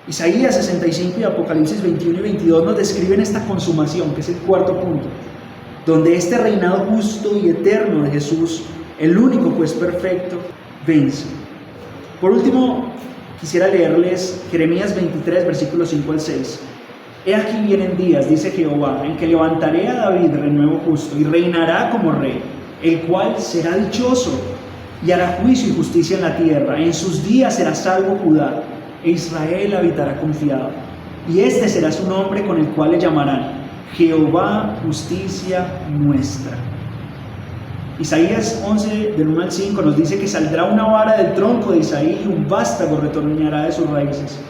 Speaker 1: Isaías 65 y Apocalipsis 21 y 22 nos describen esta consumación, que es el cuarto punto, donde este reinado justo y eterno de Jesús, el único juez perfecto, vence. Por último, quisiera leerles Jeremías 23, versículos 5 al 6. He aquí vienen días, dice Jehová, en que levantaré a David renuevo justo y reinará como rey, el cual será dichoso y hará juicio y justicia en la tierra. En sus días será salvo Judá, e Israel habitará confiado. Y este será su nombre con el cual le llamarán Jehová, justicia nuestra. Isaías 11, del 1 al 5, nos dice que saldrá una vara del tronco de Isaí y un vástago retorneará de sus raíces.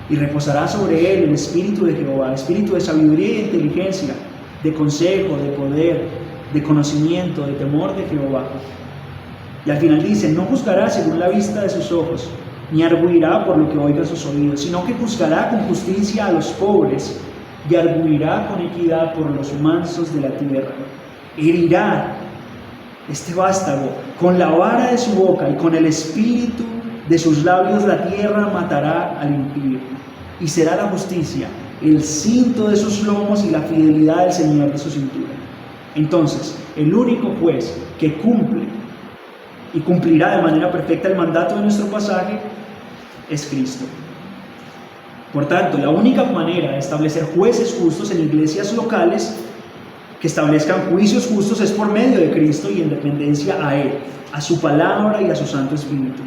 Speaker 1: Y reposará sobre él el espíritu de Jehová, espíritu de sabiduría y de inteligencia, de consejo, de poder, de conocimiento, de temor de Jehová. Y al final dice, no juzgará según la vista de sus ojos, ni arguirá por lo que oiga sus oídos, sino que juzgará con justicia a los pobres y arguirá con equidad por los mansos de la tierra. Herirá este vástago con la vara de su boca y con el espíritu de sus labios la tierra matará al impío. Y será la justicia el cinto de sus lomos y la fidelidad del Señor de su cintura. Entonces, el único juez que cumple y cumplirá de manera perfecta el mandato de nuestro pasaje es Cristo. Por tanto, la única manera de establecer jueces justos en iglesias locales que establezcan juicios justos es por medio de Cristo y en dependencia a Él, a su palabra y a su Santo Espíritu.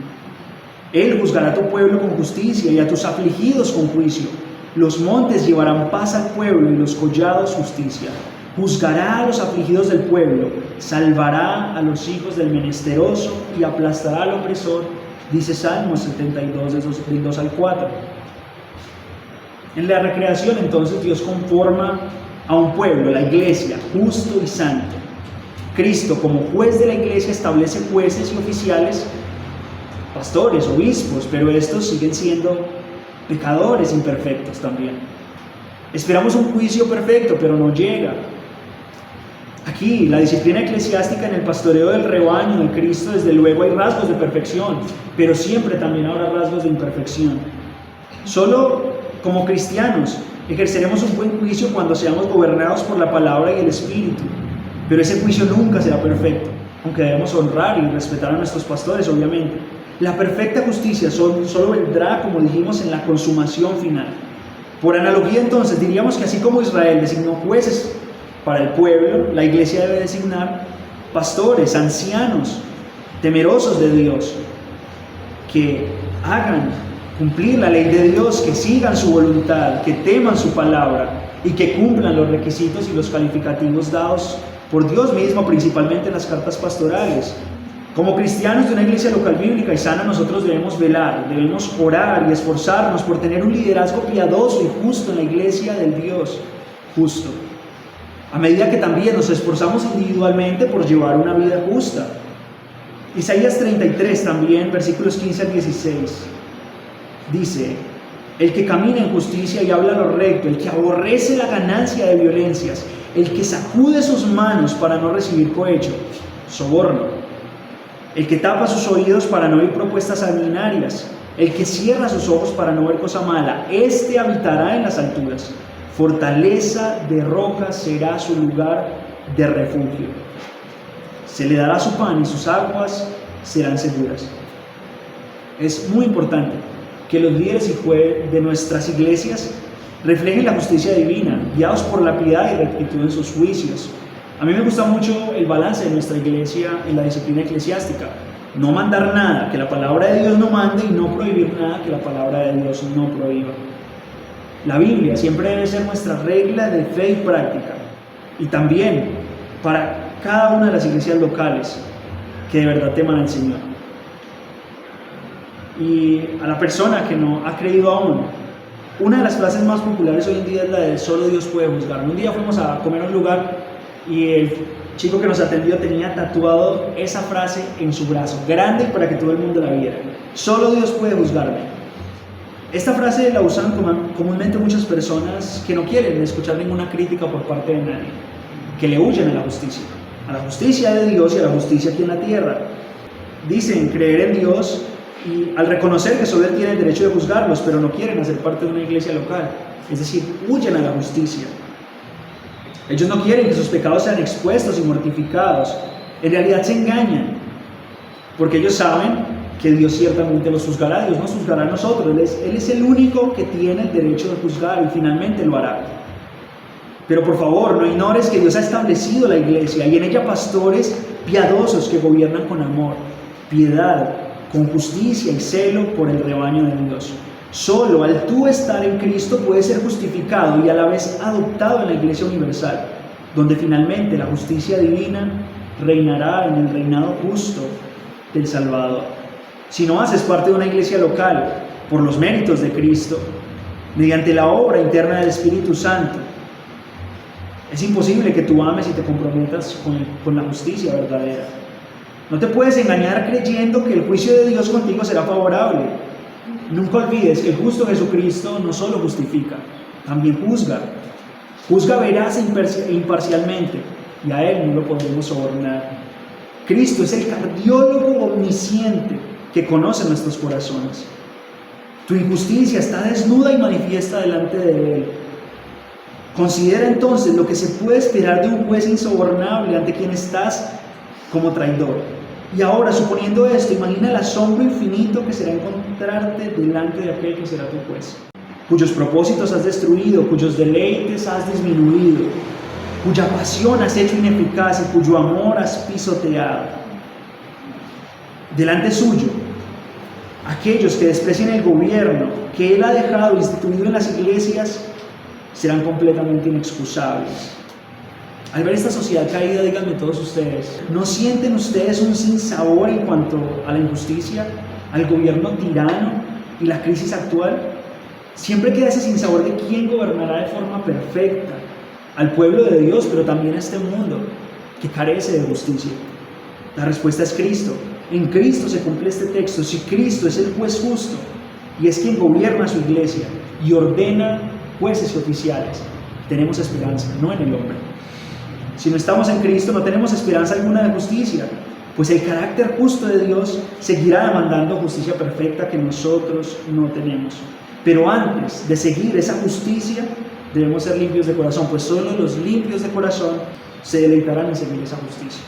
Speaker 1: Él juzgará a tu pueblo con justicia y a tus afligidos con juicio. Los montes llevarán paz al pueblo y los collados justicia. Juzgará a los afligidos del pueblo, salvará a los hijos del menesteroso y aplastará al opresor, dice Salmos 72, del 2 al 4. En la recreación, entonces, Dios conforma a un pueblo, la iglesia, justo y santo. Cristo, como juez de la iglesia, establece jueces y oficiales, pastores, obispos, pero estos siguen siendo pecadores imperfectos también. Esperamos un juicio perfecto, pero no llega. Aquí, la disciplina eclesiástica en el pastoreo del rebaño de Cristo, desde luego hay rasgos de perfección, pero siempre también habrá rasgos de imperfección. Solo como cristianos, ejerceremos un buen juicio cuando seamos gobernados por la palabra y el Espíritu, pero ese juicio nunca será perfecto, aunque debemos honrar y respetar a nuestros pastores, obviamente. La perfecta justicia solo vendrá, como dijimos, en la consumación final. Por analogía, entonces, diríamos que así como Israel designó jueces para el pueblo, la iglesia debe designar pastores, ancianos, temerosos de Dios, que hagan cumplir la ley de Dios, que sigan su voluntad, que teman su palabra y que cumplan los requisitos y los calificativos dados por Dios mismo, principalmente en las cartas pastorales. Como cristianos de una iglesia local bíblica y sana, nosotros debemos velar, debemos orar y esforzarnos por tener un liderazgo piadoso y justo en la iglesia del Dios justo, a medida que también nos esforzamos individualmente por llevar una vida justa. Isaías 33 también, versículos 15 al 16, dice: el que camina en justicia y habla lo recto, el que aborrece la ganancia de violencias, el que sacude sus manos para no recibir cohecho, soborno, el que tapa sus oídos para no oír propuestas sanguinarias, el que cierra sus ojos para no ver cosa mala, éste habitará en las alturas, fortaleza de roca será su lugar de refugio. Se le dará su pan y sus aguas serán seguras. Es muy importante que los líderes y jueces de nuestras iglesias reflejen la justicia divina, guiados por la piedad y rectitud en sus juicios. A mí me gusta mucho el balance de nuestra iglesia en la disciplina eclesiástica. No mandar nada que la palabra de Dios no mande y no prohibir nada que la palabra de Dios no prohíba. La Biblia siempre debe ser nuestra regla de fe y práctica. Y también para cada una de las iglesias locales que de verdad teman al Señor. Y a la persona que no ha creído aún, una de las frases más populares hoy en día es la de solo Dios puede juzgarme. Un día fuimos a comer a un lugar y el chico que nos atendió tenía tatuado esa frase en su brazo, grande para que todo el mundo la viera: solo Dios puede juzgarme. Esta frase la usan comúnmente muchas personas que no quieren escuchar ninguna crítica por parte de nadie, que le huyen a la justicia de Dios y a la justicia aquí en la tierra. Dicen creer en Dios y al reconocer que solo Él tiene el derecho de juzgarlos, pero no quieren hacer parte de una iglesia local, es decir, huyen a la justicia. Ellos no quieren que sus pecados sean expuestos y mortificados. En realidad se engañan, porque ellos saben que Dios ciertamente los juzgará. Dios nos juzgará a nosotros. Él es el único que tiene el derecho de juzgar y finalmente lo hará. Pero por favor, no ignores que Dios ha establecido la iglesia y en ella pastores piadosos que gobiernan con amor, piedad, con justicia y celo por el rebaño de Dios. Solo al tú estar en Cristo puedes ser justificado y a la vez adoptado en la iglesia universal, donde finalmente la justicia divina reinará en el reinado justo del Salvador. Si no haces parte de una iglesia local por los méritos de Cristo, mediante la obra interna del Espíritu Santo, es imposible que tú ames y te comprometas con la justicia verdadera. No te puedes engañar creyendo que el juicio de Dios contigo será favorable. Nunca olvides que el justo Jesucristo no solo justifica, también juzga. Juzga veraz e imparcialmente, y a Él no lo podemos sobornar. Cristo es el cardiólogo omnisciente que conoce nuestros corazones. Tu injusticia está desnuda y manifiesta delante de Él. Considera entonces lo que se puede esperar de un juez insobornable ante quien estás como traidor. Y ahora, suponiendo esto, imagina el asombro infinito que será encontrarte delante de aquel que será tu juez, cuyos propósitos has destruido, cuyos deleites has disminuido, cuya pasión has hecho ineficaz y cuyo amor has pisoteado. Delante suyo, aquellos que desprecian el gobierno que Él ha dejado instituido en las iglesias serán completamente inexcusables. Al ver esta sociedad caída, díganme todos ustedes, ¿no sienten ustedes un sinsabor en cuanto a la injusticia, al gobierno tirano y la crisis actual? Siempre queda ese sinsabor de quién gobernará de forma perfecta al pueblo de Dios, pero también a este mundo que carece de justicia. La respuesta es Cristo. En Cristo se cumple este texto. Si Cristo es el juez justo y es quien gobierna su iglesia y ordena jueces y oficiales, tenemos esperanza, no en el hombre. Si no estamos en Cristo, no tenemos esperanza alguna de justicia, pues el carácter justo de Dios seguirá demandando justicia perfecta que nosotros no tenemos. Pero antes de seguir esa justicia, debemos ser limpios de corazón, pues solo los limpios de corazón se deleitarán en seguir esa justicia.